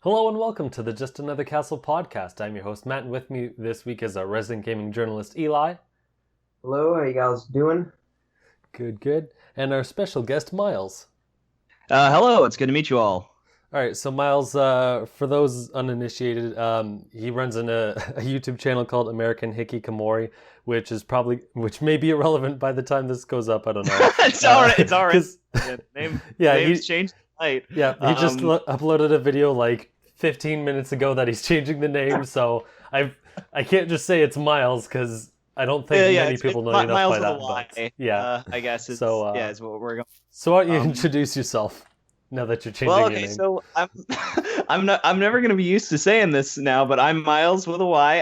Hello and welcome to the Just Another Castle podcast. I'm your host Matt, and with me this week is our resident gaming journalist Eli. Hello, how you guys doing? Good, good. And our special guest Myles. Hello, it's good to meet you all. All right, so Myles, for those uninitiated, he runs a YouTube channel called American Hikikomori, which may be irrelevant by the time this goes up. I don't know. It's all right. It's all right. Name's changed tonight. Yeah, he just uploaded a video like 15 minutes ago that he's changing the name. So I can't just say it's Myles because I don't think many people know enough Myles by that. But, yeah, I guess it's it's what we're going. So why don't you introduce yourself now that you're changing your name? So I'm never going to be used to saying this now, but I'm Myles with a Y.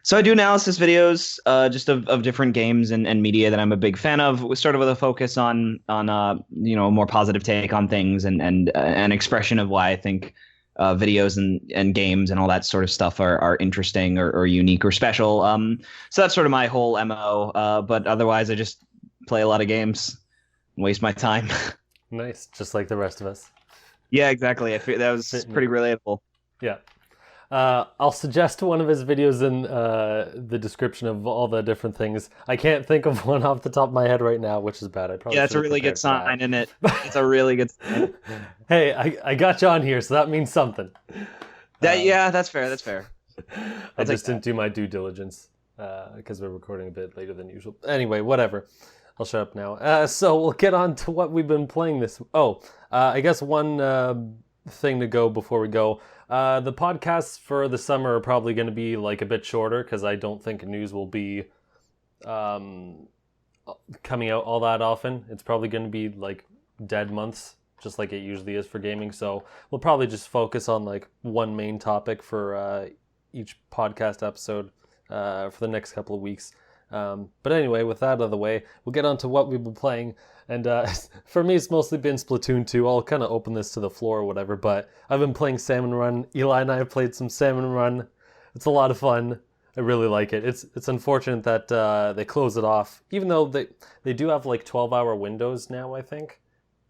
So I do analysis videos, just of different games and media that I'm a big fan of, sort of with a focus on a more positive take on things and an expression of why I think videos and games and all that sort of stuff are interesting or unique or special. So that's sort of my whole MO. But otherwise, I just play a lot of games, and waste my time. Nice, just like the rest of us. Yeah, exactly. I feel that was pretty relatable. Yeah. I'll suggest one of his videos in the description of all the different things. I can't think of one off the top of my head right now, which is bad. I probably that's a really good sign, isn't it? It's a really good sign. Hey, I got you on here, so that means something. That's fair. That's fair. I just didn't do my due diligence because we're recording a bit later than usual. Anyway, whatever. I'll shut up now. So we'll get on to what we've been playing this. I guess one thing to go before we go. The podcasts for the summer are probably going to be like a bit shorter because I don't think news will be coming out all that often. It's probably going to be like dead months, just like it usually is for gaming. So we'll probably just focus on like one main topic for each podcast episode for the next couple of weeks. But anyway, with that out of the way, we'll get on to what we've been playing. And for me, it's mostly been Splatoon 2. I'll kind of open this to the floor or whatever, but I've been playing Salmon Run. Eli and I have played some Salmon Run. It's a lot of fun. I really like it. It's unfortunate that they close it off, even though they do have like 12-hour windows now, I think.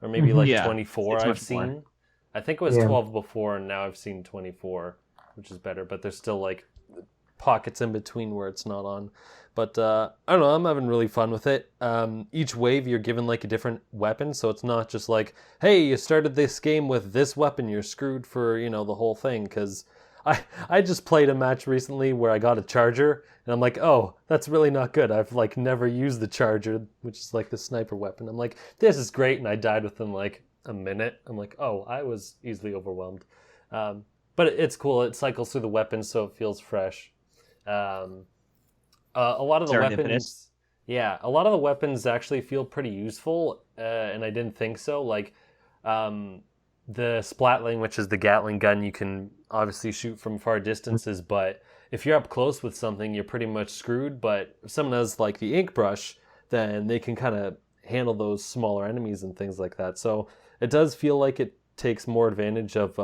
Or maybe like 24 I've seen. More. I think it was 12 before, and now I've seen 24, which is better. But there's still like pockets in between where it's not on. But I don't know, I'm having really fun with it. Each wave you're given like a different weapon, so it's not just like, hey, you started this game with this weapon, you're screwed for, the whole thing. Because I just played a match recently where I got a charger, and I'm like, oh, that's really not good. I've like never used the charger, which is like the sniper weapon. I'm like, this is great, and I died within like a minute. I'm like, oh, I was easily overwhelmed. But it's cool, it cycles through the weapons, so it feels fresh. A lot of the weapons, a lot of the weapons actually feel pretty useful, and I didn't think so. Like the Splatling, which is the Gatling gun, you can obviously shoot from far distances, but if you're up close with something, you're pretty much screwed. But if someone has like the ink brush, then they can kind of handle those smaller enemies and things like that. So it does feel like it takes more advantage of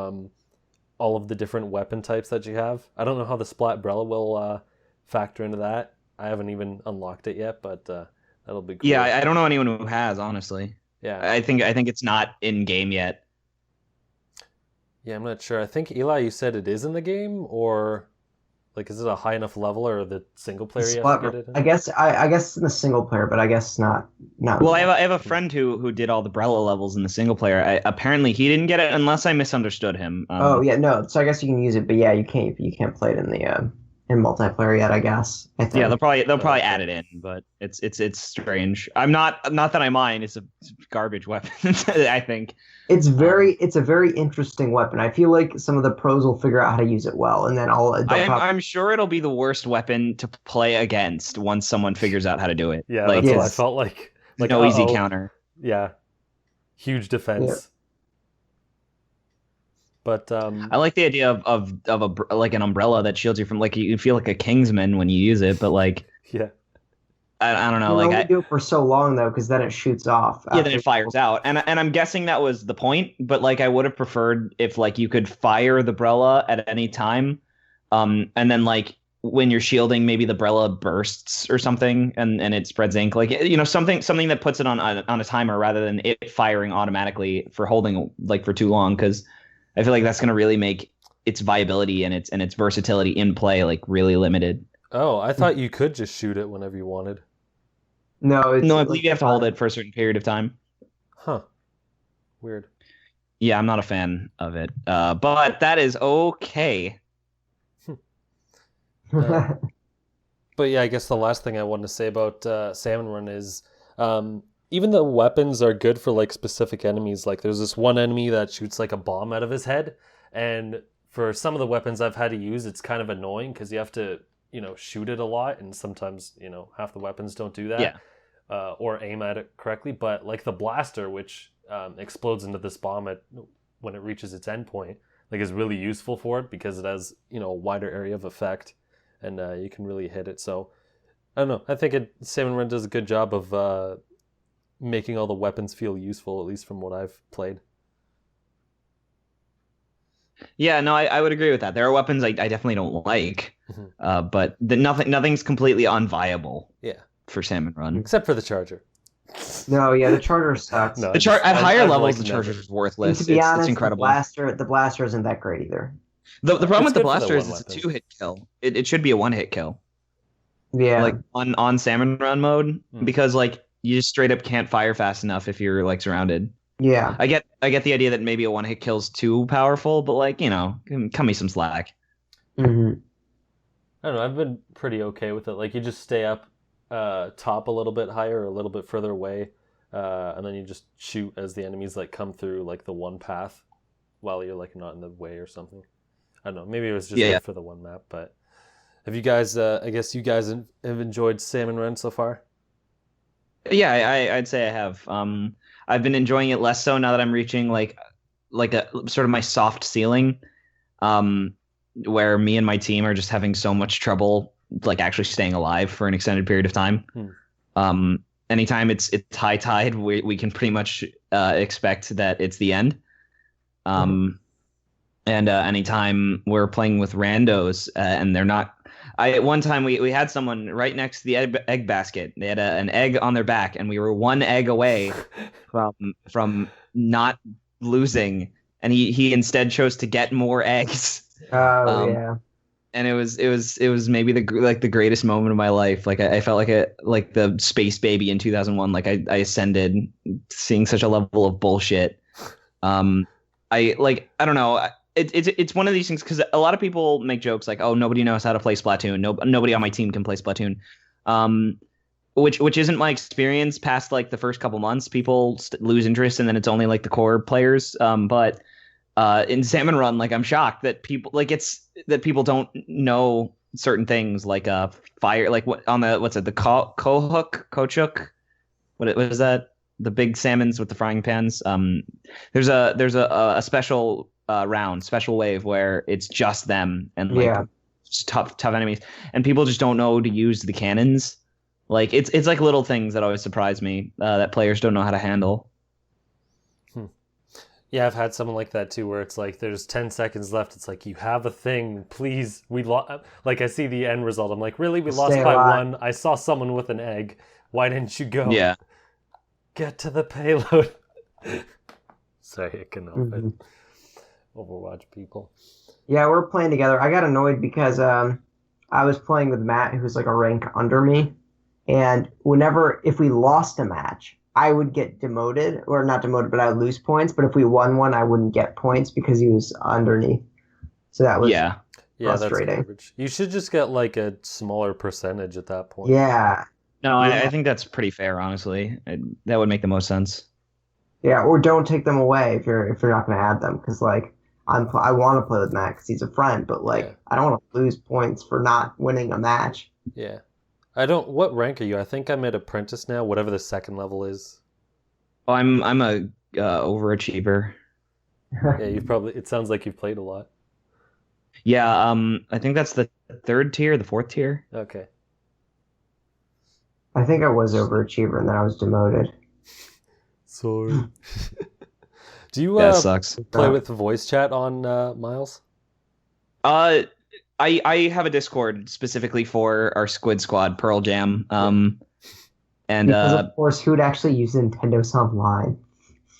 all of the different weapon types that you have. I don't know how the Splatbrella will factor into that. I haven't even unlocked it yet, but that'll be cool. Yeah, I don't know anyone who has, honestly. Yeah. I think it's not in game yet. Yeah, I'm not sure. I think Eli, you said it is in the game, or like is it a high enough level, or the single player you have to get it in? I guess in the single player, but I guess not. Well, I have a friend who did all the Brella levels in the single player. Apparently, he didn't get it unless I misunderstood him. No. So I guess you can use it, but yeah, you can't play it in the in multiplayer yet. I guess. I think. Yeah, they'll probably add it in, but it's strange. I'm not that I mind. It's a garbage weapon. I think it's a very interesting weapon. I feel like some of the pros will figure out how to use it well, and then I'm sure it'll be the worst weapon to play against once someone figures out how to do it. Yeah, like, that's what I felt like. Like no easy counter. Yeah, huge defense. Yeah. But I like the idea of like an umbrella that shields you from, like, you feel like a Kingsman when you use it, but like yeah. I don't know. You like only do it for so long though, because then it shoots off. Yeah, then it fires out, and I'm guessing that was the point. But like, I would have preferred if like you could fire the Brella at any time, and then like when you're shielding, maybe the Brella bursts or something, and it spreads ink. Like something that puts it on a timer rather than it firing automatically for holding like for too long, because I feel like that's going to really make its viability and its versatility in play like really limited. Oh, I thought you could just shoot it whenever you wanted. No, it's No, I believe you have to hold it for a certain period of time. Huh. Weird. Yeah, I'm not a fan of it. But that is okay. But yeah, I guess the last thing I wanted to say about Salmon Run is even the weapons are good for like specific enemies. Like there's this one enemy that shoots like a bomb out of his head, and for some of the weapons I've had to use, it's kind of annoying because you have to, shoot it a lot, and sometimes, half the weapons don't do that. Yeah. Or aim at it correctly. But like the blaster, which explodes into this bomb when it reaches its endpoint, like is really useful for it because it has, a wider area of effect, and you can really hit it. So I don't know. I think Salmon Run does a good job of making all the weapons feel useful, at least from what I've played. Yeah, no, I would agree with that. There are weapons I definitely don't like, but nothing's completely unviable. Yeah. For Salmon Run, except for the charger. No, yeah, the charger sucks. No, at higher levels, the charger is worthless. To be honest, it's incredible. The blaster isn't that great either. The problem with the good for the blaster is one it's a weapon. 2-hit kill. It should be a 1-hit kill. Yeah. Like on Salmon Run mode, because like you just straight up can't fire fast enough if you're like surrounded. Yeah. I get the idea that maybe a 1-hit kill's too powerful, but like, cut me some slack. Mm-hmm. I don't know. I've been pretty okay with it. Like you just stay up top a little bit higher or a little bit further away, and then you just shoot as the enemies like come through like the one path while you're like not in the way or something. I don't know. Maybe it was just good for the one map. But have you guys? I guess you guys have enjoyed Salmon Run so far. Yeah, I'd say I have. I've been enjoying it less so now that I'm reaching like a sort of my soft ceiling, where me and my team are just having so much trouble like actually staying alive for an extended period of time. Anytime it's high tide, we can pretty much expect that it's the end. And anytime we're playing with randos and they're not. At one time we had someone right next to the egg basket. They had an egg on their back, and we were one egg away from not losing, and he instead chose to get more eggs. Oh yeah. And it was maybe the greatest moment of my life. Like I felt like the space baby in 2001. Like I ascended, seeing such a level of bullshit. I don't know. It's one of these things because a lot of people make jokes like, oh, nobody knows how to play Splatoon. Nobody on my team can play Splatoon. Which isn't my experience past like the first couple months. People lose interest, and then it's only like the core players. But in Salmon Run, like I'm shocked that people don't know certain things like fire, like what on the the kochuk, what is that? The big salmons with the frying pans. There's a special special wave where it's just them and like just tough enemies, and people just don't know to use the cannons. Like it's like little things that always surprise me that players don't know how to handle. Yeah, I've had someone like that too, where it's like there's 10 seconds left. It's like, you have a thing, please. Like I see the end result. I'm like, really? We lost by one. I saw someone with an egg. Why didn't you go? Yeah. Get to the payload. Sorry, I can help it. Overwatch people. Yeah, we're playing together. I got annoyed because I was playing with Matt, who's like a rank under me, and if we lost a match, I would get demoted, or not demoted, but I would lose points. But if we won one, I wouldn't get points because he was underneath. So that was frustrating. That's garbage. You should just get like a smaller percentage at that point. Yeah. No, I think that's pretty fair, honestly. That would make the most sense. Yeah, or don't take them away if you're not going to add them, because like I want to play with Matt because he's a friend, but like I don't want to lose points for not winning a match. Yeah. What rank are you? I think I'm at apprentice now, whatever the second level is. Oh, I'm a overachiever. Yeah, it sounds like you've played a lot. Yeah, I think that's the third tier, the fourth tier. Okay. I think I was overachiever and then I was demoted. Sorry. Do you that sucks. play with voice chat on Myles? I have a Discord specifically for our Squid Squad Pearl Jam. And because of course, who would actually use Nintendo's Online?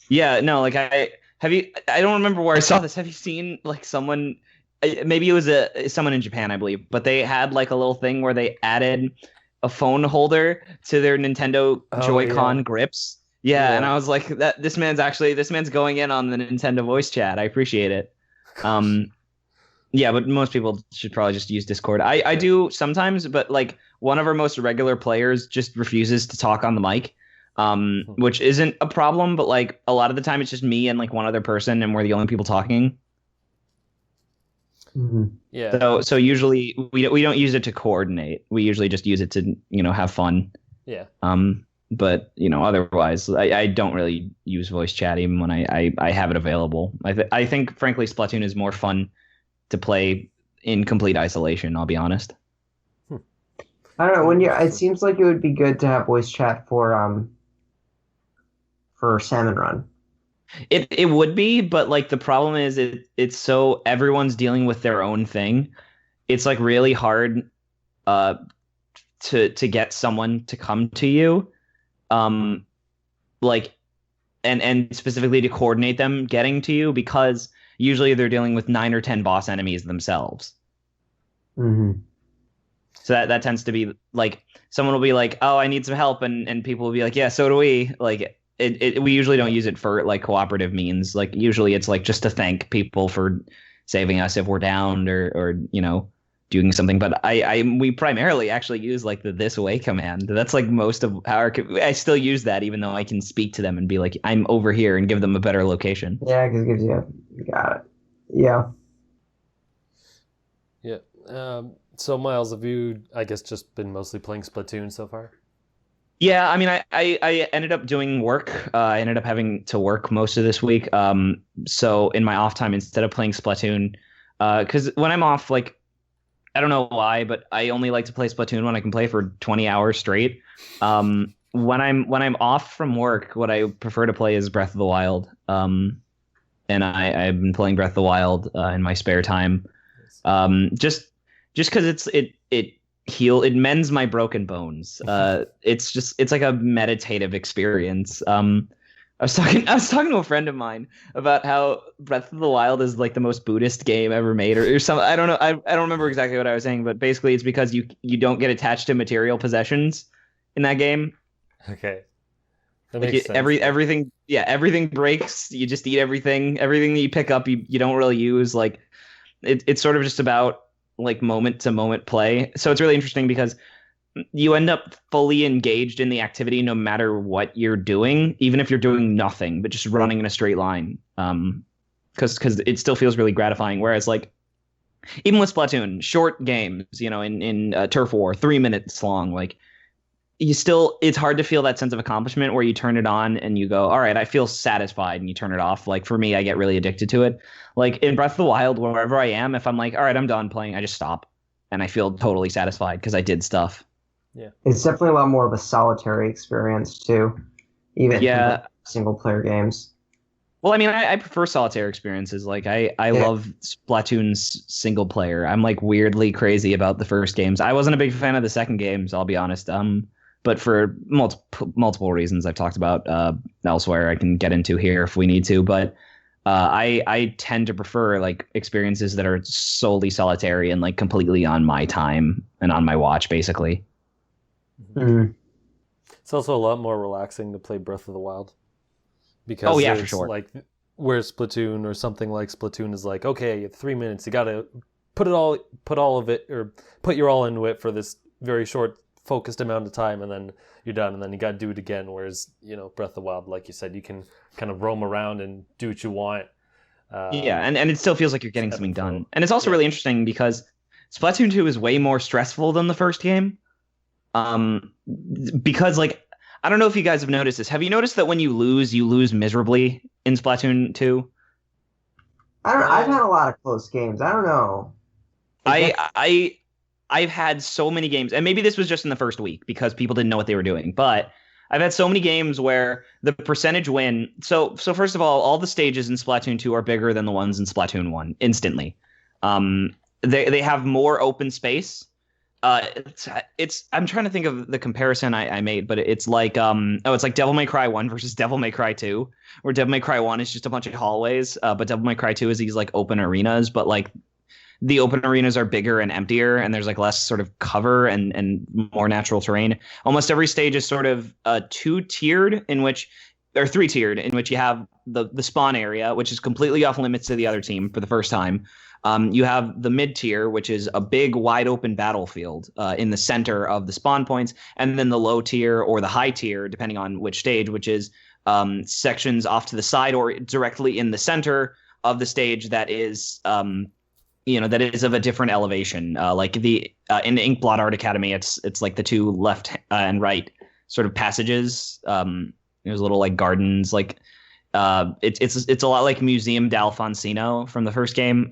Yeah, no, like I don't remember where I saw this. Have you seen like someone maybe it was someone in Japan, I believe, but they had like a little thing where they added a phone holder to their Nintendo Joy-Con grips. Yeah, and I was like, that this man's going in on the Nintendo voice chat. I appreciate it. Yeah, but most people should probably just use Discord. I do sometimes, but like one of our most regular players just refuses to talk on the mic, which isn't a problem, but like a lot of the time it's just me and like one other person, and we're the only people talking. Mm-hmm. Yeah. So usually we don't use it to coordinate. We usually just use it to have fun. Yeah. But otherwise I don't really use voice chat even when I have it available. I think frankly Splatoon is more fun to play in complete isolation. I'll be honest. I don't know. It seems like it would be good to have voice chat for Salmon Run. It would be, but like the problem is it's so everyone's dealing with their own thing. It's like really hard to get someone to come to you. Like and specifically to coordinate them getting to you, because usually they're dealing with 9 or 10 boss enemies themselves. Mm-hmm. So that tends to be like someone will be like, "Oh, I need some help," and people will be like, "Yeah, so do we." Like we usually don't use it for like cooperative means. Like usually it's like just to thank people for saving us if we're down or doing something. But we primarily actually use like the "this way" command. That's like most of our. I still use that even though I can speak to them and be like, "I'm over here," and give them a better location. Yeah, because it gives you got it. Yeah. Yeah. So Myles, have you, I guess, just been mostly playing Splatoon so far? Yeah, I mean, I ended up doing work. I ended up having to work most of this week. So in my off time, instead of playing Splatoon, because when I'm off, like, I don't know why, but I only like to play Splatoon when I can play for 20 hours straight. When I'm off from work, what I prefer to play is Breath of the Wild. And I've been playing Breath of the Wild in my spare time. Just because it mends my broken bones. It's like a meditative experience. I was talking to a friend of mine about how Breath of the Wild is like the most Buddhist game ever made, or something. I don't know. I don't remember exactly what I was saying, but basically it's because you don't get attached to material possessions in that game. Okay. That makes sense. Everything breaks. You just eat everything. Everything that you pick up, you don't really use. Like it's sort of just about like moment to moment play. So it's really interesting because you end up fully engaged in the activity no matter what you're doing, even if you're doing nothing but just running in a straight line. Because it still feels really gratifying. Whereas like even with Splatoon, short games, in Turf War, 3 minutes long, like it's hard to feel that sense of accomplishment where you turn it on and you go, all right, I feel satisfied, and you turn it off. Like for me, I get really addicted to it. Like in Breath of the Wild, wherever I am, if I'm like, all right, I'm done playing, I just stop and I feel totally satisfied because I did stuff. Yeah. It's definitely a lot more of a solitary experience too, even single player games. Well, I mean, I prefer solitaire experiences. Like I love Splatoon's single player. I'm like weirdly crazy about the first games. I wasn't a big fan of the second games, I'll be honest. But for multiple reasons I've talked about elsewhere, I can get into here if we need to. But I tend to prefer like experiences that are solely solitary and like completely on my time and on my watch, basically. Mm-hmm. It's also a lot more relaxing to play Breath of the Wild because for sure. Like whereas Splatoon or something like Splatoon is like, okay, you have 3 minutes, you gotta put all of it, or put your all into it for this very short focused amount of time, and then you're done, and then you got to do it again. Whereas Breath of the Wild, like you said, you can kind of roam around and do what you want. And it still feels like you're getting something done. And it's also really interesting because Splatoon 2 is way more stressful than the first game. Because like I don't know if you guys have noticed this. Have you noticed that when you lose miserably in Splatoon 2? I've had a lot of close games. I don't know. I've had so many games, and maybe this was just in the first week because people didn't know what they were doing, but I've had so many games where the percentage win. So first of all the stages in Splatoon 2 are bigger than the ones in Splatoon 1 instantly. They have more open space. I'm trying to think of the comparison I made, but it's like it's like Devil May Cry 1 versus Devil May Cry 2, where Devil May Cry 1 is just a bunch of hallways, but Devil May Cry 2 is these like open arenas, but like the open arenas are bigger and emptier, and there's like less sort of cover and more natural terrain. Almost every stage is sort of two-tiered in which, or three-tiered in which you have the spawn area, which is completely off limits to the other team for the first time. You have the mid-tier, which is a big, wide-open battlefield in the center of the spawn points, and then the low tier or the high tier, depending on which stage, which is sections off to the side or directly in the center of the stage that is that is of a different elevation. Like in the Inkblot Art Academy, it's like the two left and right sort of passages. There's little like gardens, like it's a lot like Museum d'Alfonsino from the first game.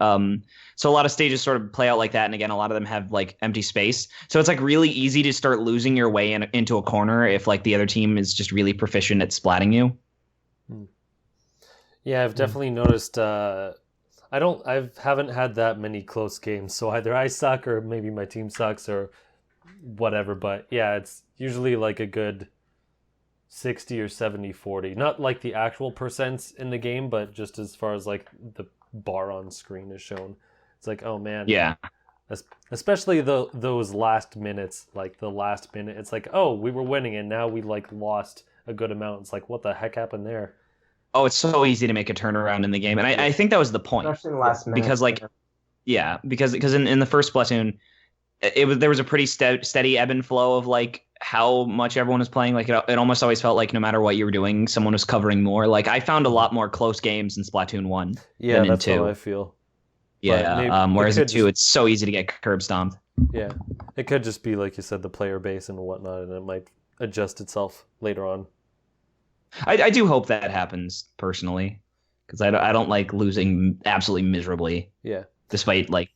So a lot of stages sort of play out like that, and again, a lot of them have like empty space. So it's like really easy to start losing your way into a corner if like the other team is just really proficient at splatting you. Yeah, I've definitely noticed. I haven't had that many close games, so either I suck or maybe my team sucks or whatever. But yeah, it's usually like a good 60 or 70-40. Not like the actual percents in the game, but just as far as like the bar on screen is shown. It's like, oh man. Yeah. Especially those last minutes, like the last minute. It's like, oh, we were winning and now we like lost a good amount. It's like, what the heck happened there? Oh, it's so easy to make a turnaround in the game. And I think that was the point. Especially in the last minute. Because like, yeah, because in the first Splatoon, there was a pretty steady ebb and flow of like how much everyone was playing. Like it almost always felt like no matter what you were doing, someone was covering more. Like I found a lot more close games in Splatoon 1 than in 2. That's how I feel. Yeah, whereas in 2, it's so easy to get curb stomped. Yeah, it could just be like you said, the player base and whatnot, and it might adjust itself later on. I do hope that happens personally, because I don't like losing absolutely miserably. Yeah, despite like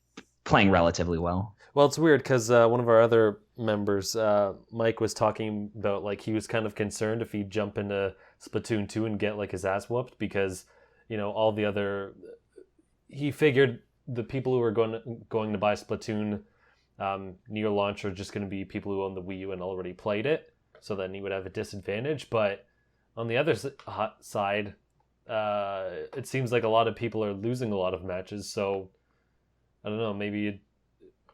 playing relatively well. Well, it's weird because one of our other members, Mike, was talking about like he was kind of concerned if he'd jump into Splatoon 2 and get like his ass whooped because all the other. He figured the people who were going to buy Splatoon near launch are just going to be people who own the Wii U and already played it, so then he would have a disadvantage. But on the other side, it seems like a lot of people are losing a lot of matches, so I don't know, maybe it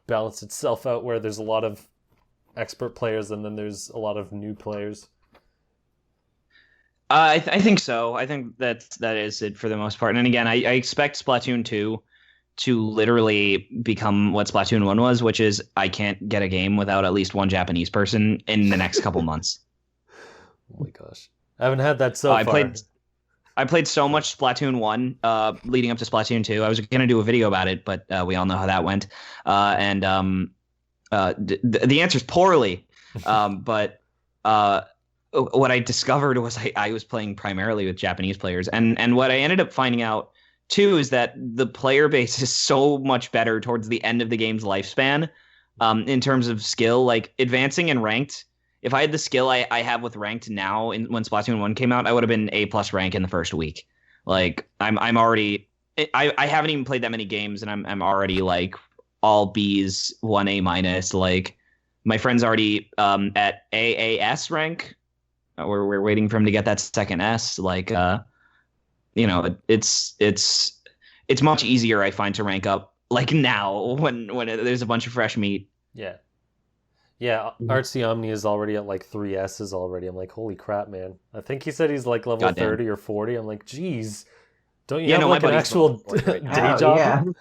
balanced itself out where there's a lot of expert players and then there's a lot of new players. I think so. I think that is it for the most part. And again, I expect Splatoon 2 to literally become what Splatoon 1 was, which is I can't get a game without at least one Japanese person in the next couple months. Oh my gosh. I haven't had that so far. I played so much Splatoon 1 leading up to Splatoon 2. I was going to do a video about it, but we all know how that went. The answer is poorly. But what I discovered was I was playing primarily with Japanese players. And what I ended up finding out, too, is that the player base is so much better towards the end of the game's lifespan in terms of skill. Like, advancing in ranked, if I had the skill I have with ranked now when Splatoon 1 came out, I would have been A+ rank in the first week. Like, I'm already... I haven't even played that many games, and I'm already, like, all Bs, 1 A-. Like, my friend's already at AAS rank. We're waiting for him to get that second S. Like, it's much easier, I find, to rank up like now when there's a bunch of fresh meat. Yeah. Yeah, Artsy Omni is already at like 3 S's already. I'm like, holy crap, man. I think he said he's like level 30 or 40. I'm like, geez, don't you have like an actual day job?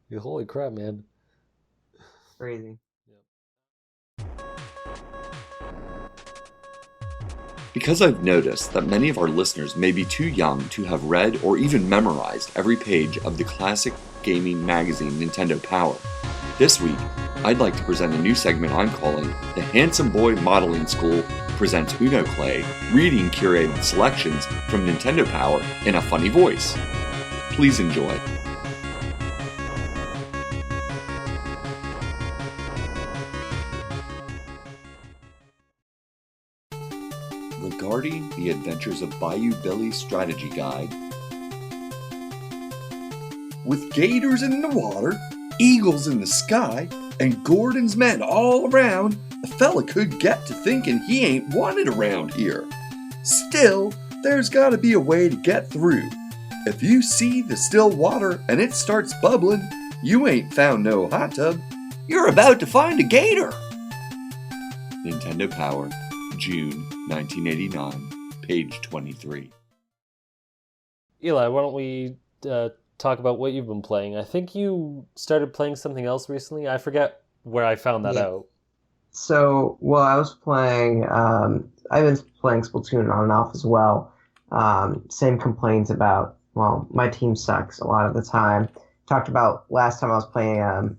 Yeah. Holy crap, man. Crazy. Because I've noticed that many of our listeners may be too young to have read or even memorized every page of the classic gaming magazine Nintendo Power, this week I'd like to present a new segment I'm calling The Handsome Boy Modeling School Presents Unoclay, reading curated selections from Nintendo Power in a funny voice. Please enjoy. Regarding the adventures of Bayou Billy's strategy guide. With gators in the water, eagles in the sky, and Gordon's men all around, a fella could get to thinking he ain't wanted around here. Still, there's gotta be a way to get through. If you see the still water and it starts bubbling, You ain't found no hot tub. You're about to find a gator. Nintendo Power, June 1989, page 23. Eli, why don't we talk about what you've been playing? I think you started playing something else recently. I forget where I found that out. So, well, I was playing, I've been playing Splatoon on and off as well. Same complaints about, well, my team sucks a lot of the time. Talked about last time I was playing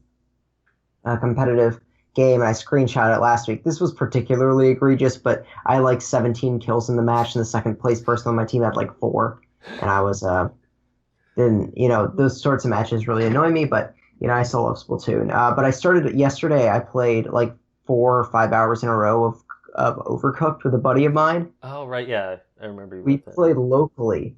a competitive game, and I screenshot it last week. This was particularly egregious, but I had like 17 kills in the match, and the second place person on my team had like 4. And I was, those sorts of matches really annoy me, but, I still love Splatoon. But I started yesterday, I played like 4 or 5 hours in a row of Overcooked with a buddy of mine. Oh, right, yeah. I remember you We played locally,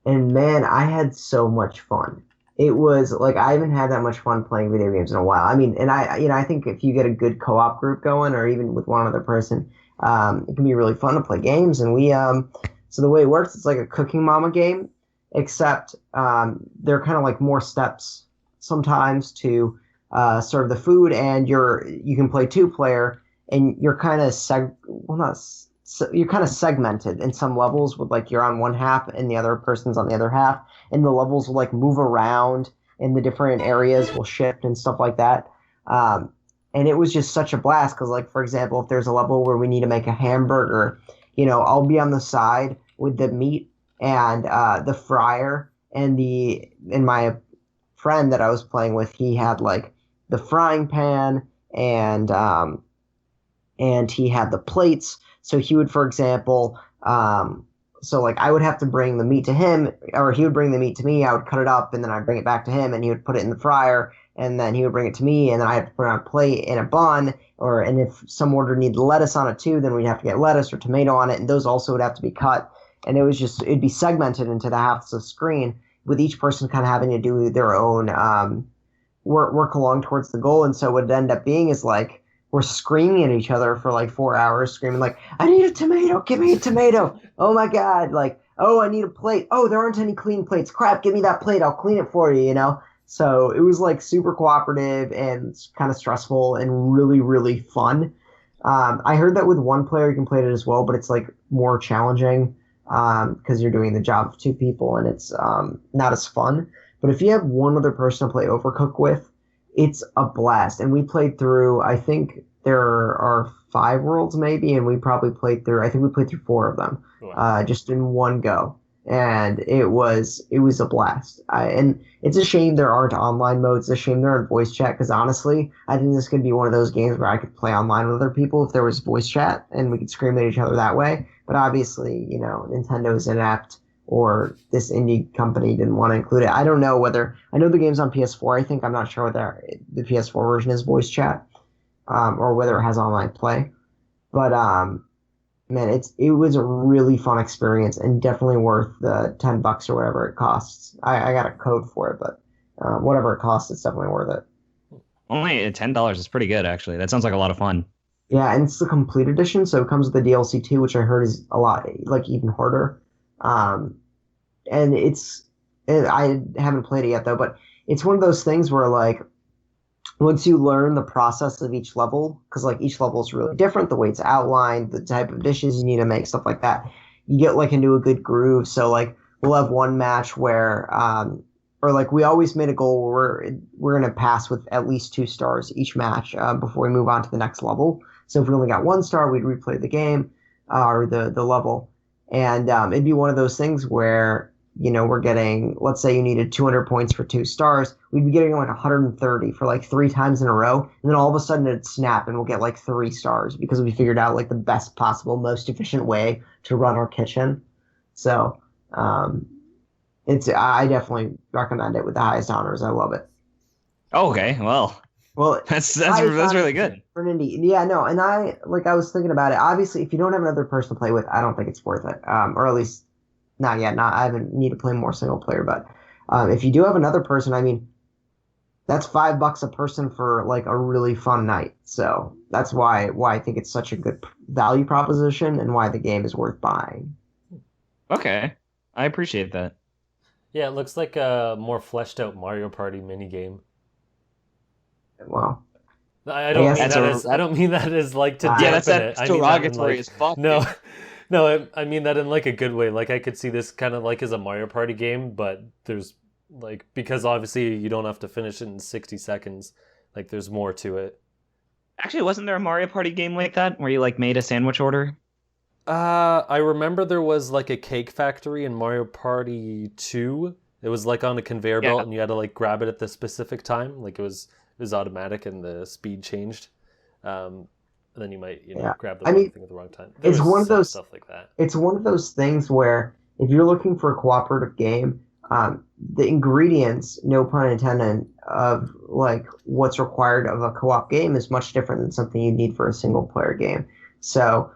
and man, I had so much fun. It was like I haven't had that much fun playing video games in a while. I mean, and I think if you get a good co-op group going, or even with one other person, it can be really fun to play games. And we, so the way it works, it's like a Cooking Mama game, except there are kind of like more steps sometimes to serve the food, and you can play 2-player, and you're kind of you're kind of segmented in some levels with like you're on one half and the other person's on the other half, and the levels will like move around and the different areas will shift and stuff like that. And it was just such a blast because, like, for example, if there's a level where we need to make a hamburger, I'll be on the side with the meat and the fryer, and my friend that I was playing with, he had like the frying pan and he had the plates. So he would, for example, so like I would have to bring the meat to him, or he would bring the meat to me. I would cut it up, and then I'd bring it back to him, and he would put it in the fryer, and then he would bring it to me, and then I had to put it on a plate in a bun, and if some order needed lettuce on it too, then we'd have to get lettuce or tomato on it, and those also would have to be cut. And it'd be segmented into the halves of the screen, with each person kind of having to do their own work along towards the goal. And so what it ended up being is like, we're screaming at each other for like 4 hours, screaming like, I need a tomato, give me a tomato. Oh my God. Like, oh, I need a plate. Oh, there aren't any clean plates. Crap, give me that plate. I'll clean it for you, So it was like super cooperative and kind of stressful and really, really fun. I heard that with one player you can play it as well, but it's like more challenging because you're doing the job of 2 people, and it's not as fun. But if you have one other person to play Overcooked with, it's a blast. And we played through, I think there are 5 worlds maybe, and we played through 4 of them, just in one go. And it was a blast. And it's a shame there aren't online modes. It's a shame there aren't voice chat, because honestly, I think this could be one of those games where I could play online with other people if there was voice chat and we could scream at each other that way. But obviously, Nintendo's inept, or this indie company didn't want to include it. I don't know I know the game's on PS4, I'm not sure whether the PS4 version is voice chat, or whether it has online play. But, man, it was a really fun experience, and definitely worth the $10 or whatever it costs. I got a code for it, but whatever it costs, it's definitely worth it. Only $10 is pretty good, actually. That sounds like a lot of fun. Yeah, and it's the complete edition, so it comes with the DLC too, which I heard is a lot, like, even harder. And I haven't played it yet though, but it's one of those things where like, once you learn the process of each level, because like each level is really different, the way it's outlined, the type of dishes you need to make, stuff like that, you get like into a good groove. So like we'll have one match where, or like we always made a goal where we're going to pass with at least 2 stars each match before we move on to the next level. So if we only got 1 star, we'd replay the game or the level. And it'd be one of those things where, we're getting, let's say you needed 200 points for 2 stars. We'd be getting like 130 for like 3 times in a row. And then all of a sudden it'd snap and we'll get like 3 stars because we figured out like the best possible, most efficient way to run our kitchen. So I definitely recommend it with the highest honors. I love it. Oh, okay. Well, that's really good. For an indie. Yeah, no. And I was thinking about it. Obviously, if you don't have another person to play with, I don't think it's worth it. Or at least not yet. I haven't need to play more single player, but if you do have another person, I mean, that's $5 a person for like a really fun night. So that's why I think it's such a good value proposition and why the game is worth buying. Okay, I appreciate that. Yeah, it looks like a more fleshed out Mario Party minigame. Well, I don't guess mean That's that a- as I don't mean that as like to Yeah, that's dampen it. I mean that in, derogatory like, as fuck. no, dude. no. I mean that in like a good way. Like I could see this kind of like as a Mario Party game, but there's like because obviously you don't have to finish it in 60 seconds. Like there's more to it. Actually, wasn't there a Mario Party game like that where you like made a sandwich order? I remember there was like a cake factory in Mario Party 2. It was like on a conveyor Yeah. belt and you had to like grab it at the specific time. Like it was automatic and the speed changed. And then you might, Yeah. grab the I wrong mean, thing at the wrong time. There it's was one of some those- stuff like that. It's one of those things where if you're looking for a cooperative game, the ingredients, no pun intended, of like what's required of a co-op game is much different than something you need for a single player game. So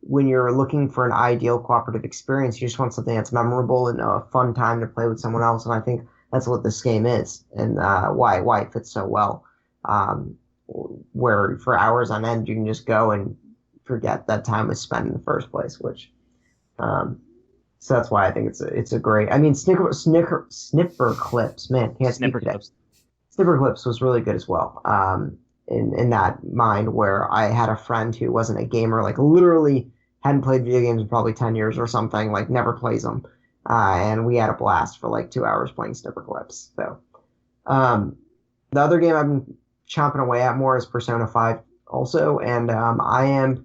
when you're looking for an ideal cooperative experience, you just want something that's memorable and a fun time to play with someone else. And I think that's what this game is, and why it fits so well. Where for hours on end you can just go and forget that time was spent in the first place, which so that's why I think it's a great. I mean, Snipper Clips, man, can't speak Snipper today. Clips. Snipper Clips was really good as well. In that mind where I had a friend who wasn't a gamer, like literally hadn't played video games in probably 10 years or something, like never plays them, and we had a blast for like 2 hours playing Snipper Clips. So the other game I've been chomping away at more is Persona 5 also, and I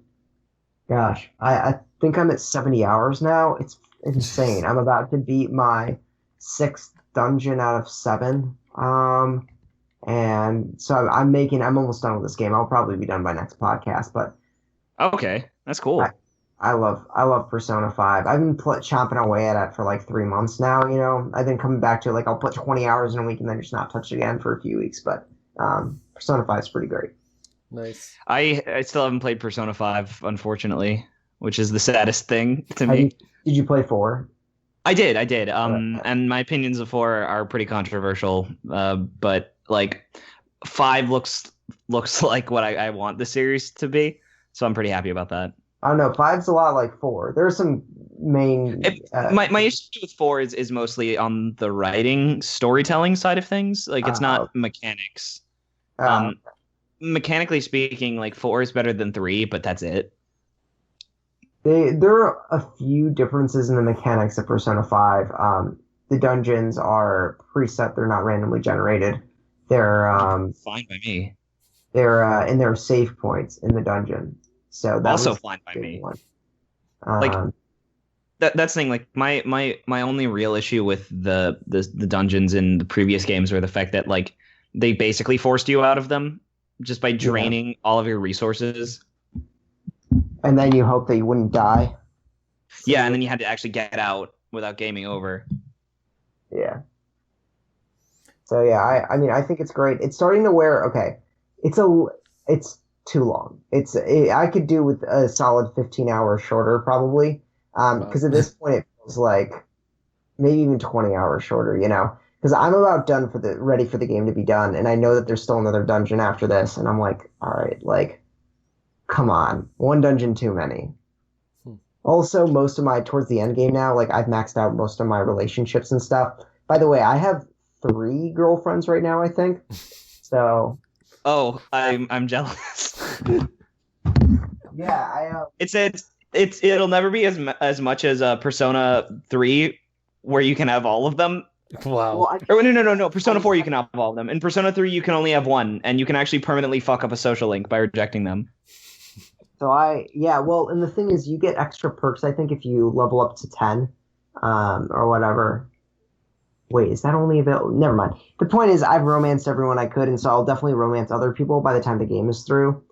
think I'm at 70 hours now. It's insane. I'm about to beat my 6th dungeon out of 7. And so I'm almost done with this game. I'll probably be done by next podcast, but Okay, that's cool. I love Persona 5. I've been chomping away at it for like 3 months now, I've been coming back to it, like I'll put 20 hours in a week and then just not touch it again for a few weeks, but Persona 5 is pretty great. Nice. I still haven't played Persona 5, unfortunately, which is the saddest thing to Have me. you- Did you play 4? I did. Right. And my opinions of 4 are pretty controversial. But like 5 looks like what I want the series to be. So I'm pretty happy about that. I don't know. 5's a lot like 4. There's some main. My issue with 4 is mostly on the writing, storytelling side of things. Like it's not mechanics. Mechanically speaking, like 4 is better than 3, but that's it. There are a few differences in the mechanics of Persona 5. The dungeons are preset; they're not randomly generated. They're Fine by me. and there are save points in the dungeon. So that Also was fine by a big me. one. Like, That's the thing. Like my only real issue with the dungeons in the previous games were the fact that like they basically forced you out of them just by draining all of your resources. and then you hope that you wouldn't die. Yeah, and then you had to actually get out without gaming over. Yeah. So yeah, I mean I think it's great. It's starting to wear it's too long. I could do with a solid 15 hours shorter probably. Because at this point it feels like maybe even 20 hours shorter, Because I'm about ready for the game to be done, and I know that there's still another dungeon after this, and I'm like, all right, like, come on, one dungeon too many. Also, towards the end game now, like I've maxed out most of my relationships and stuff. By the way, I have 3 girlfriends right now, I think. So. Oh, I'm jealous. Yeah, It'll never be as much as Persona 3, where you can have all of them. Wow. Well, Or no. Persona 4 you can have all of them. In Persona 3 you can only have one, and you can actually permanently fuck up a social link by rejecting them. well, and the thing is, you get extra perks, I think, if you level up to 10, or whatever. Wait, is that only available? Never mind. The point is, I've romanced everyone I could, and so I'll definitely romance other people by the time the game is through.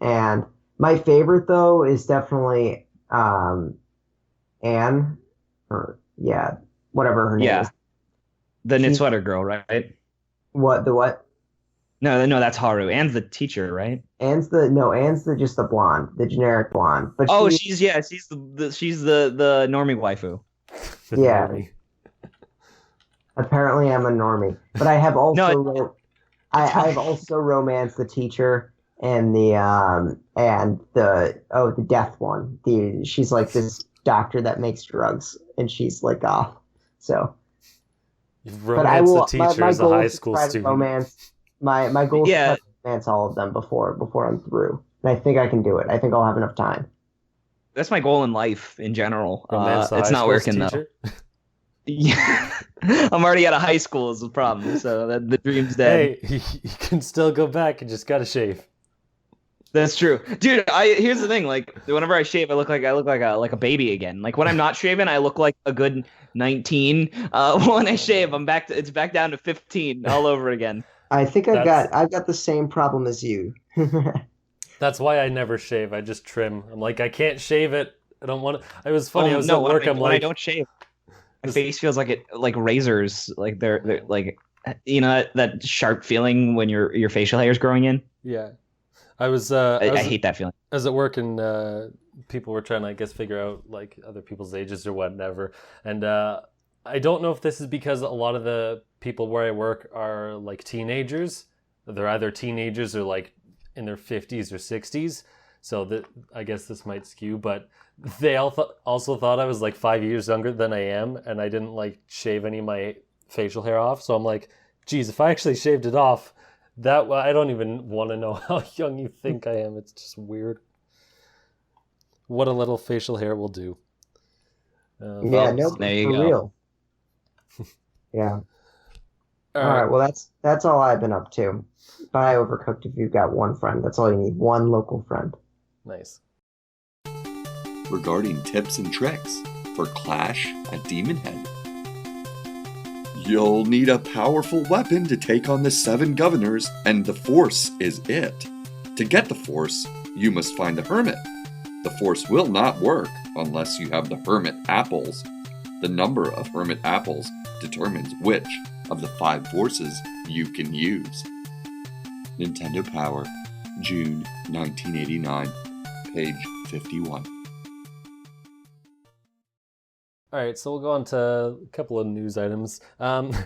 And my favorite, though, is definitely Anne, whatever her name is. The knit She- sweater girl, right? What, the what? No, that's Haru. Anne's the teacher, right? Anne's just the blonde, the generic blonde. But She's the normie waifu. Yeah. Apparently I'm a normie. But I have also I've also romanced the teacher and the death one. She's like this doctor that makes drugs, and she's like goth. So You've But I romanced will. the My teacher as a goal high is to school try to student. romance. My goal is to Yeah. try to romance all of them before I'm through, and I think I can do it. I think I'll have enough time. That's my goal in life in general. Romance the It's high not school working though. teacher? Yeah, I'm already out of high school is the problem, so the dream's dead. Hey, you can still go back. You just gotta shave. That's true, dude. Here's the thing. Like, whenever I shave, I look like a baby again. Like when I'm not shaving, I look like a good 19. When I shave, it's back down to 15 all over again. I think I've That's- got the same problem as you. That's why I never shave. I just trim. I'm like, I can't shave it. I don't want to. It was funny. Oh, I was no, at work. when I'm I like, don't shave, my This- face feels like razors. Like they're like, you know, that sharp feeling when your facial hair is growing in. yeah. I was I hate that feeling. I was at work and people were trying to, I guess, figure out like other people's ages or whatever. And I don't know if this is because a lot of the people where I work are like teenagers. They're either teenagers or like in their 50s or 60s. So that I guess this might skew, but they also thought I was like 5 years younger than I am, and I didn't like shave any of my facial hair off. So I'm like, geez, if I actually shaved it off, that I don't even want to know how young you think I am. It's just weird. What a little facial hair will do. Yeah, no, there you for go. real. Yeah. All All right. right. Well, that's all I've been up to. Buy Overcooked if you've got one friend. That's all you need. One local friend. Nice. Regarding tips and tricks for Clash at Demon Head. You'll need a powerful weapon to take on the 7 governors, and the Force is it. To get the Force, you must find the Hermit. The Force will not work unless you have the Hermit apples. The number of Hermit apples determines which of the 5 forces you can use. Nintendo Power, June 1989, page 51. All right, so we'll go on to a couple of news items.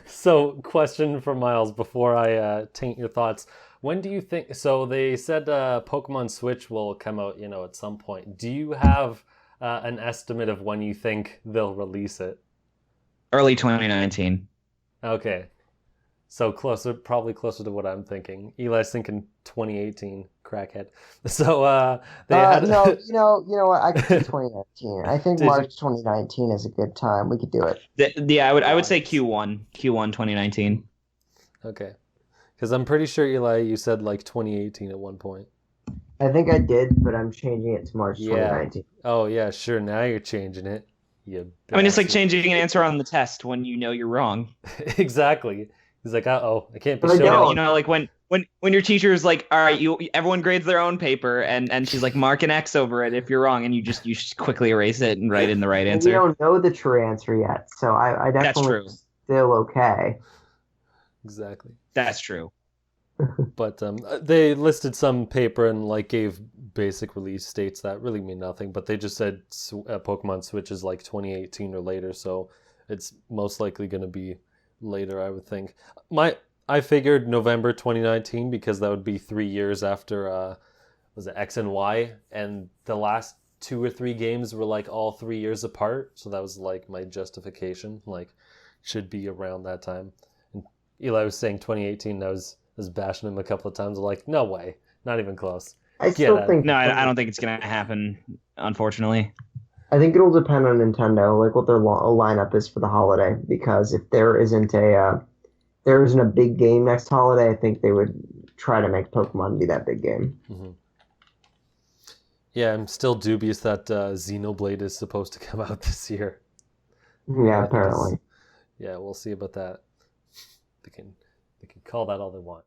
So, question for Myles before I taint your thoughts. When do you think? So they said Pokemon Switch will come out, at some point. Do you have an estimate of when you think they'll release it? Early 2019. Okay, so probably closer to what I'm thinking. Eli's thinking 2018, crackhead. So they had No, you know what? I could do 2019. I think Did you? March 2019 is a good time. We could do it. Yeah, I would say Q1 2019. Okay, because I'm pretty sure Eli, you said like 2018 at one point. I think I did, but I'm changing it to March Yeah. 2019. Oh yeah, sure. Now you're changing it. You I mean, it's like bastard. changing an answer on the test when you know you're wrong. Exactly. He's like, oh, I can't be But I showing. don't. You know, like when your teacher's like, all right, everyone grades their own paper, and she's like, mark an X over it if you're wrong, and you just quickly erase it and write in the right And answer. we don't know the true answer yet, so I That's definitely true. still okay. Exactly. That's true. But they listed some paper and like gave basic release dates that really mean nothing. But they just said Pokemon Switch is like 2018 or later, so it's most likely going to be later, I would think. I figured November 2019 because that would be 3 years after was it X and Y, and the last 2 or 3 games were like all 3 years apart. So that was like my justification, like should be around that time. And Eli was saying 2018. And I was bashing him a couple of times. I'm like, no way, not even close. I still out. think No, I don't think it's gonna happen. Unfortunately. I think it'll depend on Nintendo, like what their lineup is for the holiday. Because if there isn't a big game next holiday, I think they would try to make Pokemon be that big game. Mm-hmm. Yeah, I'm still dubious that Xenoblade is supposed to come out this year. Yeah, I think apparently. Yeah, we'll see about that. They can call that all they want.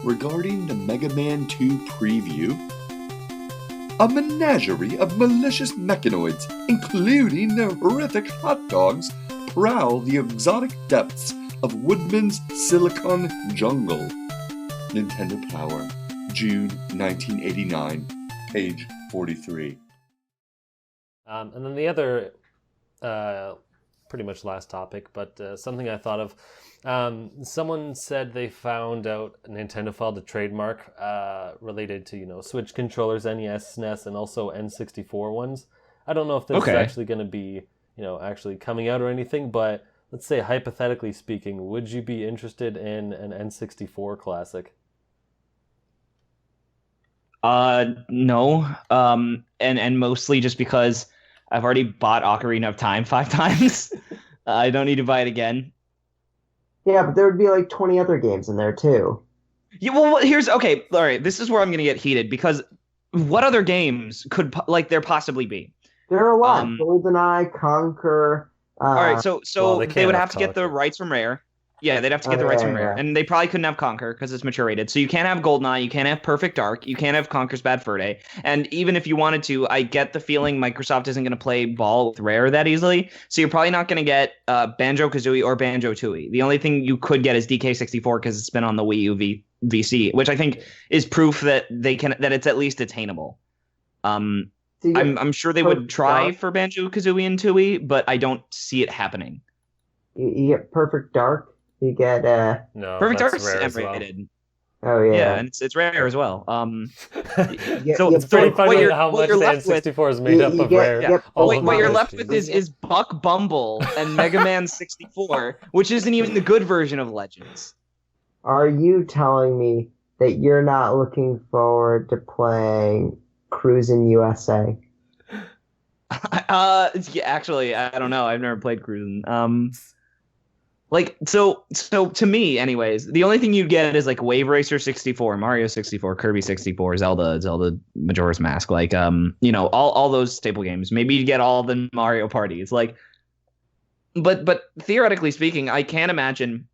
Regarding the Mega Man 2 preview, a menagerie of malicious mechanoids, including the horrific hot dogs, prowl the exotic depths of Woodman's Silicon Jungle. Nintendo Power, June 1989, page 43. And then the other, pretty much last topic, but something I thought of. Someone said they found out Nintendo filed a trademark related to, Switch controllers, NES, SNES, and also N64 ones. I don't know if this is Okay. actually going to be, actually coming out or anything, but let's say hypothetically speaking, would you be interested in an N64 Classic? No. And mostly just because I've already bought Ocarina of Time 5 times. I don't need to buy it again. Yeah, but there would be like 20 other games in there too. Yeah, well, here's okay. All right, this is where I'm gonna get heated because what other games could there possibly be? There are a lot. Um, GoldenEye, Conquer. All right, so Well, they they can't would have have to get the Conquer. rights from Rare. Yeah, they'd have to get the Oh, rights yeah, from Rare, yeah. and they probably couldn't have Conquer because it's mature rated. So you can't have GoldenEye, you can't have Perfect Dark, you can't have Conquer's Bad Fur Day, and even if you wanted to, I get the feeling Microsoft isn't going to play ball with Rare that easily. So you're probably not going to get Banjo-Kazooie or Banjo-Tooie. The only thing you could get is DK64 because it's been on the Wii U VC, which I think is proof that that it's at least attainable. So you get I'm sure they would Perfect try Dark. for Banjo-Kazooie and Tooie, but I don't see it happening. You get Perfect Dark. You get No, Perfect that's Dark's rare as well. M-rated. oh Yeah, yeah. and it's rare as well. You So you It's pretty get- funny you're- how what much you're the left with- N64 is made you- up you of get- rare. get All What of you're them left is with cheese. is Buck Bumble and Mega Man 64, which isn't even the good version of Legends. Are you telling me that you're not looking forward to playing Cruisin' USA? Yeah, actually, I don't know. I've never played Cruisin'. So to me, anyways, the only thing you get is like Wave Racer 64, Mario 64, Kirby 64, Zelda Majora's Mask, like all those staple games. Maybe you get all the Mario parties, like, but theoretically speaking, I can't imagine,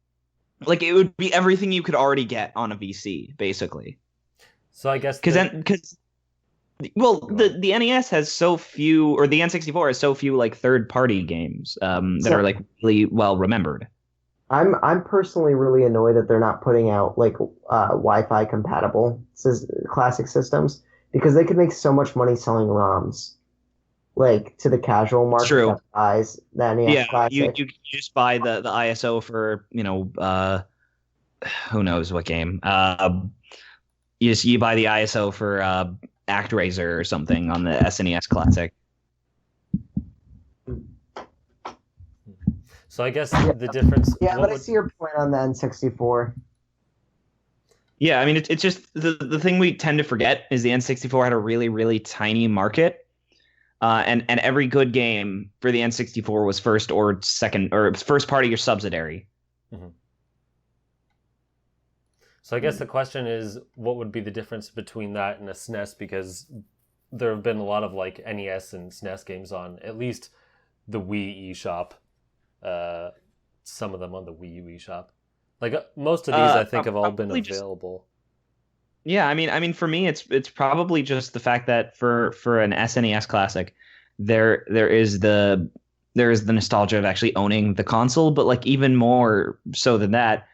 like, it would be everything you could already get on a VC, basically. So I guess Because the NES has so few, or the N64 has so few like third party games that So- are like really well remembered. I'm personally really annoyed that they're not putting out like Wi-Fi compatible classic systems because they could make so much money selling ROMs, like to the casual market True. that buys the NES Yeah, Classic. you just buy the ISO for who knows what game. You buy the ISO for ActRaiser or something on the SNES Classic. So I guess the difference. Yeah, what but I would- see your point on the N64. Yeah, I mean it's just the thing we tend to forget is the N64 had a really really tiny market. And every good game for the N64 was first or second or first party or subsidiary. So I guess the question is, what would be the difference between that and a SNES? Because there have been a lot of like NES and SNES games on at least the Wii eShop. Some of them on the Wii U eShop. Like most of these, I think, have all been probably just- available. Yeah, I mean, for me, it's probably just the fact that for an SNES Classic, there is the nostalgia of actually owning the console, but like even more so than that,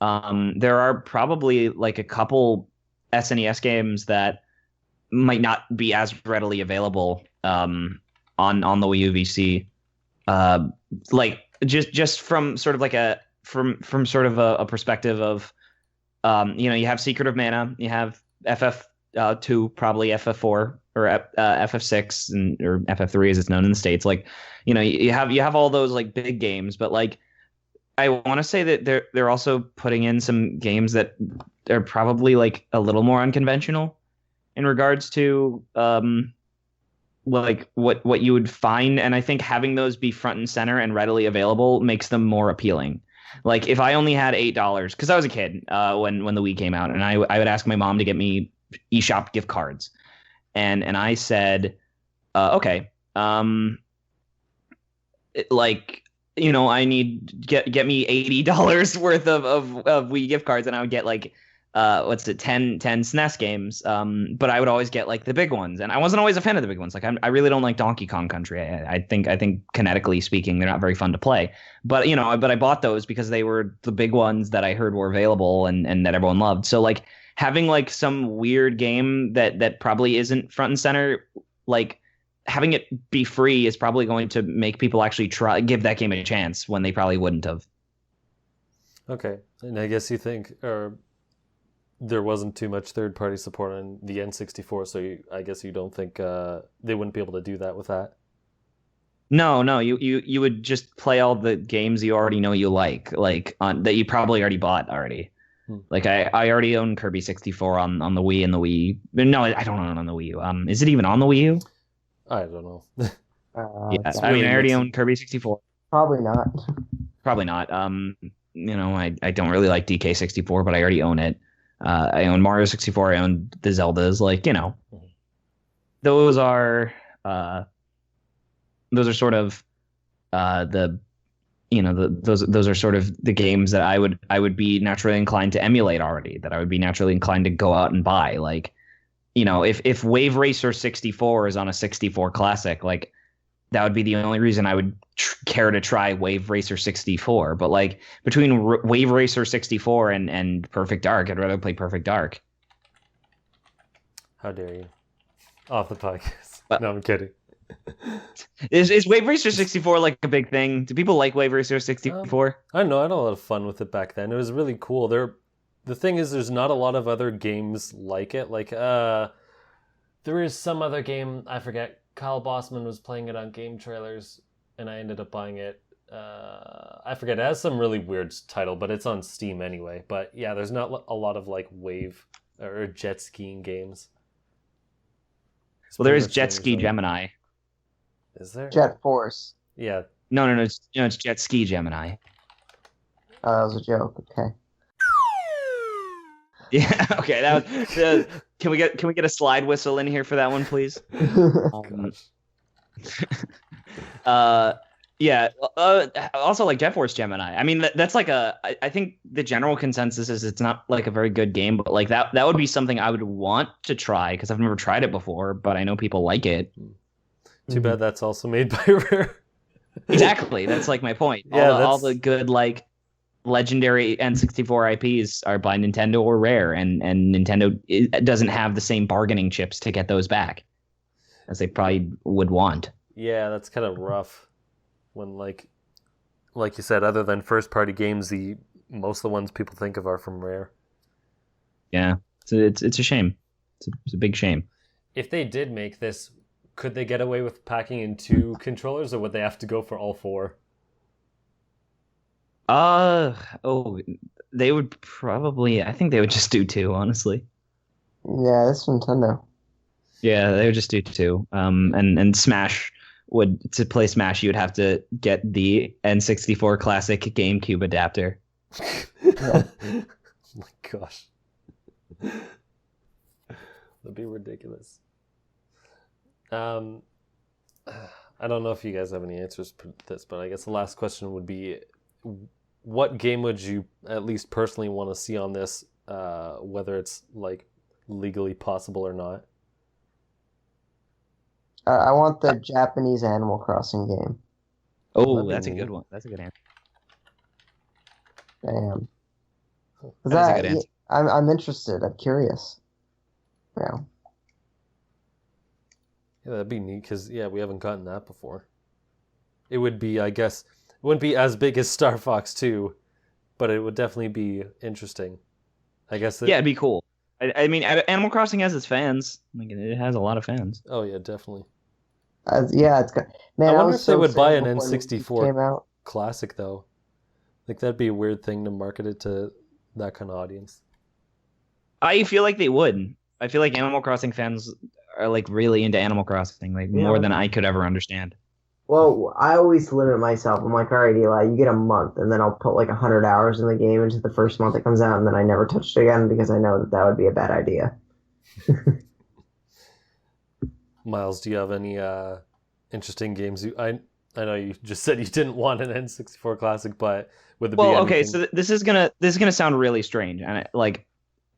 there are probably like a couple SNES games that might not be as readily available on the Wii U VC, like just from sort of like from sort of a perspective of. You have Secret of Mana, you have FF2, probably FF4 or FF6 or FF3 as it's known in the States. Like, you have all those like big games, but like I want to say that they're also putting in some games that are probably like a little more unconventional in regards to like what you would find, and I think having those be front and center and readily available makes them more appealing. Like if I only had $8, because I was a kid when the Wii came out, and I would ask my mom to get me eShop gift cards, and I said, okay, I need get me $80 worth of Wii gift cards, and I would get like 10 SNES games, but I would always get like the big ones, and I wasn't always a fan of the big ones. Like I really don't like Donkey Kong Country. I think kinetically speaking they're not very fun to play, but I bought those because they were the big ones that I heard were available and that everyone loved. So like having like some weird game that probably isn't front and center, like having it be free is probably going to make people actually give that game a chance when they probably wouldn't have. Okay, and I guess you think there wasn't too much third-party support on the N64, so I guess you don't think they wouldn't be able to do that with that? No, you would just play all the games you already know you like that you probably already bought already. Like I already own Kirby 64 on the Wii and the Wii. No, I don't own it on the Wii U. Is it even on the Wii U? I don't know. Yeah, I mean, I already own Kirby 64. Probably not. Probably not. I don't really like DK 64, but I already own it. I own Mario 64. I own the Zeldas. Like, those are sort of those are sort of the games that I would be naturally inclined to emulate already, that I would be naturally inclined to go out and buy. Like, if Wave Racer 64 is on a 64 Classic, like that would be the only reason I would care to try Wave Racer 64. But like between Wave Racer 64 and Perfect Dark, I'd rather play Perfect Dark. How dare you? Off the podcast. No, I'm kidding. Is Wave Racer 64 like a big thing? Do people like Wave Racer 64? I don't know. I had a lot of fun with it back then. It was really cool. The thing is, there's not a lot of other games like it. Like, there is some other game, I forget. Kyle Bossman was playing it on Game Trailers, and I ended up buying it. I forget. It has some really weird title, but it's on Steam anyway. But yeah, there's not a lot of like wave or jet skiing games. Well, there is Jet Ski Gemini. Is there? Jet Force. Yeah. No. It's Jet Ski Gemini. Oh, that was a joke. Okay. Yeah. Okay. That was. Can we get a slide whistle in here for that one, please? Yeah. Also, like Jet Force Gemini. I mean, that's like I think the general consensus is it's not like a very good game, but like that would be something I would want to try because I've never tried it before, but I know people like it. Too bad that's also made by Rare. Exactly. That's like my point. Yeah, all the good like legendary N64 IPs are by Nintendo or Rare, and Nintendo doesn't have the same bargaining chips to get those back as they probably would want. Yeah, that's kind of rough. When like you said, other than first party games, most of the ones people think of are from Rare. Yeah, it's a shame. It's a big shame. If they did make this, could they get away with packing in 2 controllers, or would they have to go for all 4? They would probably. I think they would just do 2, honestly. Yeah, that's Nintendo. Yeah, they would just do 2. And Smash to play Smash, you would have to get the N64 Classic GameCube adapter. Oh my gosh. That'd be ridiculous. I don't know if you guys have any answers to this, but I guess the last question would be, what game would you at least personally want to see on this, whether it's like legally possible or not? I want the Japanese Animal Crossing game. Oh, that's a good one. That's a good answer. Damn. That's a good answer. I'm interested. I'm curious. Yeah. Yeah, that'd be neat because, we haven't gotten that before. It would be, I guess, it wouldn't be as big as Star Fox 2, but it would definitely be interesting. I guess. It'd be cool. I mean, Animal Crossing has its fans. Like, it has a lot of fans. Oh, yeah, definitely. It's good. Man, I wonder if they would buy an N64 Classic, though. Like, that'd be a weird thing to market it to that kind of audience. I feel like they would. I feel like Animal Crossing fans are like really into Animal Crossing, like more than I could ever understand. Well, I always limit myself. I'm like, all right, Eli, you get a month, and then I'll put like 100 hours in the game into the first month it comes out, and then I never touch it again because I know that would be a bad idea. Myles, do you have any interesting games? I know you just said you didn't want an N64 Classic, but would there be anything? Okay, so this is gonna sound really strange, and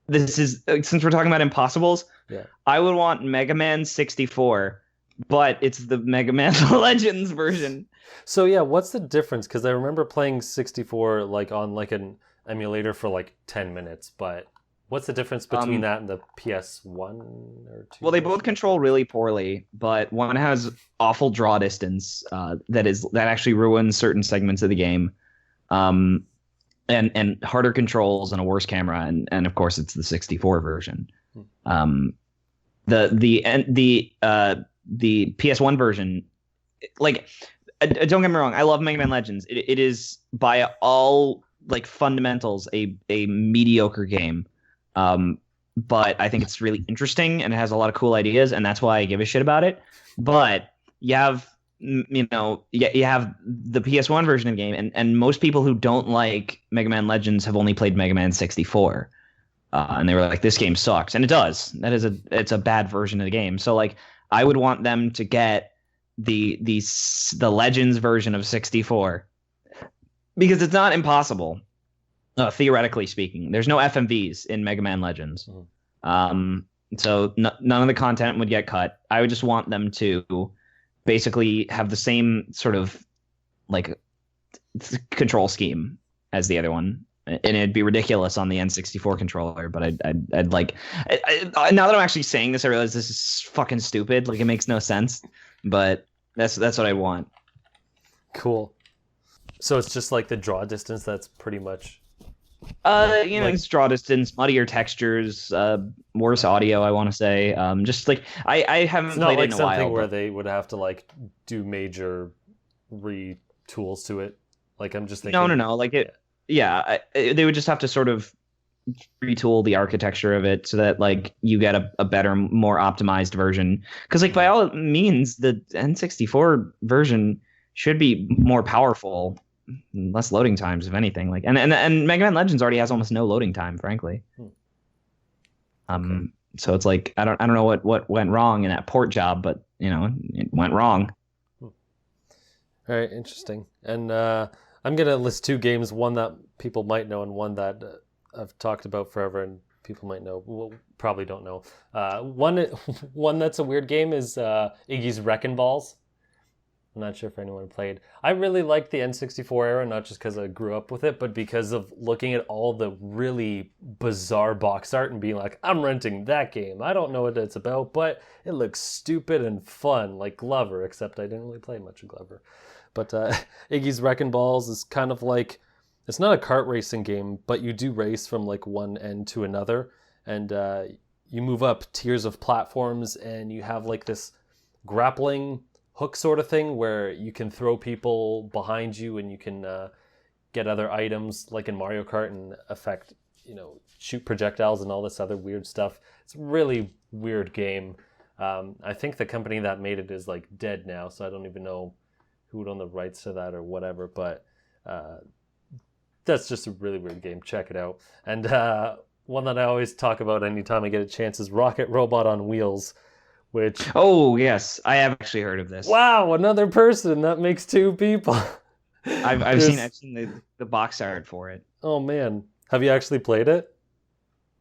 this is since we're talking about impossibles. Yeah, I would want Mega Man 64, but it's the Mega Man Legends version. So yeah, what's the difference? Because I remember playing 64 like on like an emulator for like 10 minutes, but what's the difference between that and the PS1 or 2? Well, they both control really poorly, but one has awful draw distance that actually ruins certain segments of the game, and harder controls and a worse camera, and of course it's the 64 version. The PS1 version, like don't get me wrong. I love Mega Man Legends. It is by all like fundamentals a mediocre game. But I think it's really interesting and it has a lot of cool ideas, and that's why I give a shit about it. But you have you have the PS1 version of the game, and most people who don't like Mega Man Legends have only played Mega Man 64. And they were like, this game sucks. And it does. It's a bad version of the game. So like I would want them to get the Legends version of 64, because it's not impossible. Theoretically speaking, there's no FMVs in Mega Man Legends. So none of the content would get cut. I would just want them to basically have the same sort of like control scheme as the other one. And it'd be ridiculous on the N64 controller, but I'd like. Now that I'm actually saying this, I realize this is fucking stupid. Like, it makes no sense, but that's what I want. Cool. So it's just like the draw distance. That's pretty much. It's draw distance, muddier textures, worse audio. I want to say, just like I haven't played it in a while. It's not like something where they would have to like do major retools to it. Like, I'm just thinking. No. Like it. Yeah, they would just have to sort of retool the architecture of it so that like you get a better, more optimized version. Because like by all means, the N64 version should be more powerful, less loading times, if anything. Like and Mega Man Legends already has almost no loading time, frankly. Okay. So it's like I don't know what went wrong in that port job, but it went wrong. All right, interesting. And I'm going to list two games, one that people might know and one that I've talked about forever and people might know, well, probably don't know. One that's a weird game is Iggy's Wreckin' Balls. I'm not sure if anyone played. I really liked the N64 era, not just because I grew up with it, but because of looking at all the really bizarre box art and being like, I'm renting that game. I don't know what it's about, but it looks stupid and fun, like Glover, except I didn't really play much of Glover. But Iggy's Wreckin' Balls is kind of like, it's not a kart racing game, but you do race from like one end to another. And you move up tiers of platforms and you have like this grappling hook sort of thing where you can throw people behind you and you can get other items like in Mario Kart and shoot projectiles and all this other weird stuff. It's a really weird game. I think the company that made it is like dead now, so I don't even know who would own the rights to that or whatever, but that's just a really weird game. Check it out. And one that I always talk about anytime I get a chance is Rocket Robot on Wheels, which... Oh, yes. I have actually heard of this. Wow, another person. That makes two people. I've seen the box art for it. Oh, man. Have you actually played it?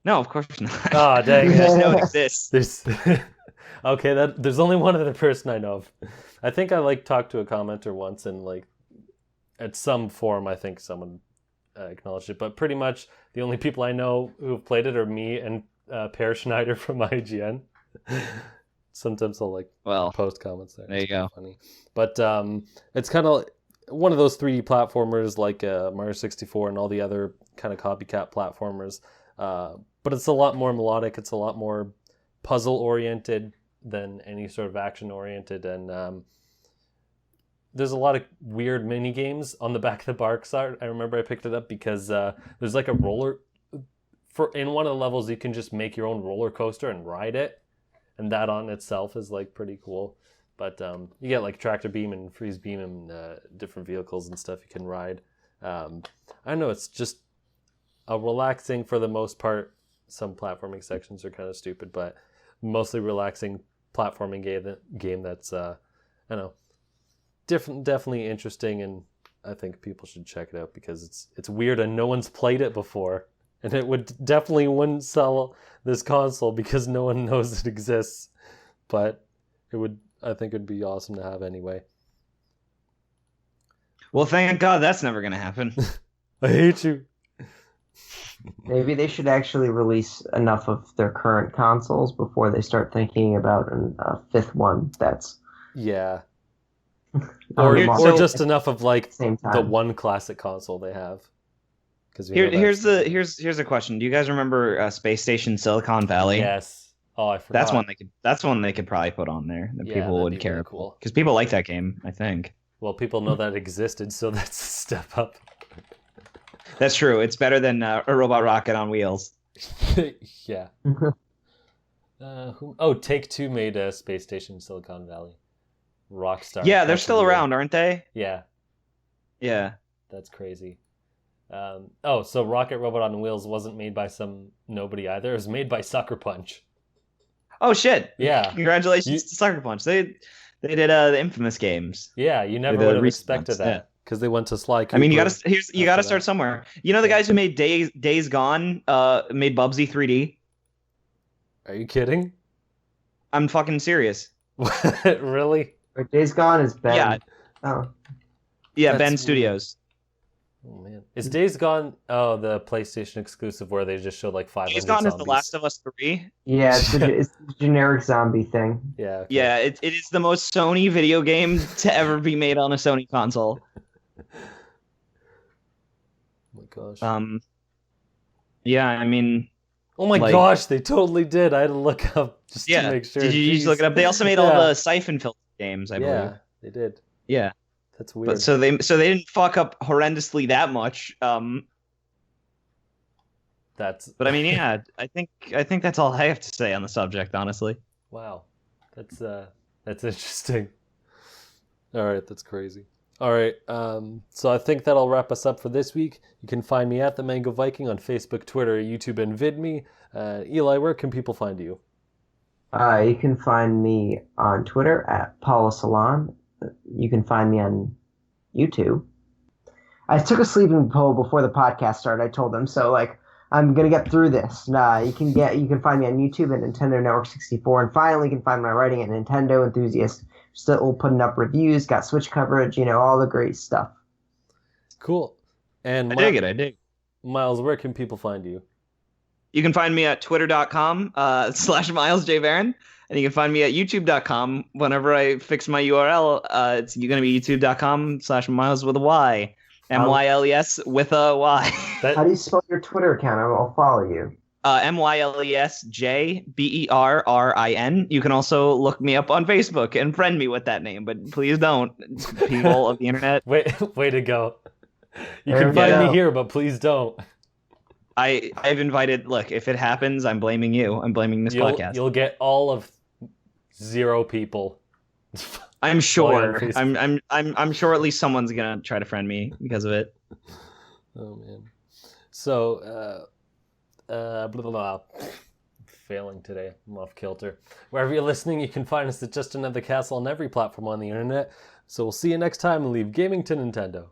No, of course not. Oh, dang it. I just know it exists. Okay, there's only one other person I know of. I think I talked to a commenter once and at some forum I think someone acknowledged it, but pretty much the only people I know who have played it are me and Per Schneider from IGN. Sometimes I'll post comments there. There you go. Funny. But it's kind of one of those 3D platformers like Mario 64 and all the other kind of copycat platformers. But it's a lot more melodic. It's a lot more puzzle oriented than any sort of action oriented, and there's a lot of weird mini games on the back of the box art. I remember I picked it up because there's like a roller in one of the levels. You can just make your own roller coaster and ride it, and that on itself is pretty cool. But you get tractor beam and freeze beam and different vehicles and stuff you can ride. I don't know, it's just a relaxing, for the most part. Some platforming sections are kind of stupid, but mostly relaxing platforming game that's I don't know, definitely interesting, and I think people should check it out because it's weird and no one's played it before, and it wouldn't sell this console because no one knows it exists, but I think it'd be awesome to have anyway. Well, thank God that's never gonna happen. I hate you. Maybe they should actually release enough of their current consoles before they start thinking about a fifth one. That's or just enough of the one classic console they have. Because here's a question. Do you guys remember Space Station Silicon Valley? Yes. Oh, I forgot. That's one they could probably put on there that people would care about because people like that game, I think. Well, people know that existed, so that's a step up. That's true. It's better than a robot rocket on wheels. Yeah. Take-Two made a space station in Silicon Valley. Rockstar. Yeah, they're still around, aren't they? Yeah. Yeah. That's crazy. So Rocket Robot on Wheels wasn't made by some nobody either. It was made by Sucker Punch. Oh shit! Yeah. Congratulations to Sucker Punch. They did the Infamous games. Yeah, you never The would have recent expected ones, that because they went to Sly Cooper. I mean, you gotta start that. somewhere. You know the guys who made Days Gone made Bubsy 3D. Are you kidding? I'm fucking serious. Really? Days Gone is Ben. Yeah. Oh. Yeah, That's Ben weird. Studios. Oh man, is Days Gone? Oh, the PlayStation exclusive where they just showed like 500 Days Gone is zombies. The Last of Us 3. Yeah, it's the generic zombie thing. Yeah. Okay. Yeah, it is the most Sony video game to ever be made on a Sony console. Oh my gosh. Yeah, I mean. Oh my gosh, they totally did. I had to look up just to make sure. Did you just look it up? They also made all the Siphon Filter games, I believe. Yeah, they did. Yeah. That's weird. But so they didn't fuck up horrendously that much. That's. But I mean, yeah, I think that's all I have to say on the subject, honestly. Wow, that's interesting. All right, that's crazy. All right, so I think that'll wrap us up for this week. You can find me at the Mango Viking on Facebook, Twitter, YouTube, and VidMe. Eli, where can people find you? You can find me on Twitter at Paula Salon. You can find me on YouTube. I took a sleeping pill before the podcast started. I told them so. I'm gonna get through this. You can find me on YouTube at Nintendo Network 64, and finally you can find my writing at Nintendo Enthusiast. Still putting up reviews, got Switch coverage, all the great stuff. Cool. And I dig. Myles, where can people find you? You can find me at twitter.com/MylesJVaron. And you can find me at youtube.com. Whenever I fix my URL, it's going to be youtube.com/Myles with a Y. MYLES with a Y. How do you spell your Twitter account? I'll follow you. MYLESJBERRRIN. You can also look me up on Facebook and friend me with that name, but please don't, people of the internet. Way to go. You can find me here, but please don't. I've invited. Look, if it happens, I'm blaming you. I'm blaming this podcast. You'll get all of 0 people. I'm sure. I'm sure at least someone's gonna try to friend me because of it. Oh man. So blah, blah, blah. Failing today. I'm off kilter. Wherever you're listening, you can find us at Just Another Castle on every platform on the internet. So we'll see you next time and leave gaming to Nintendo.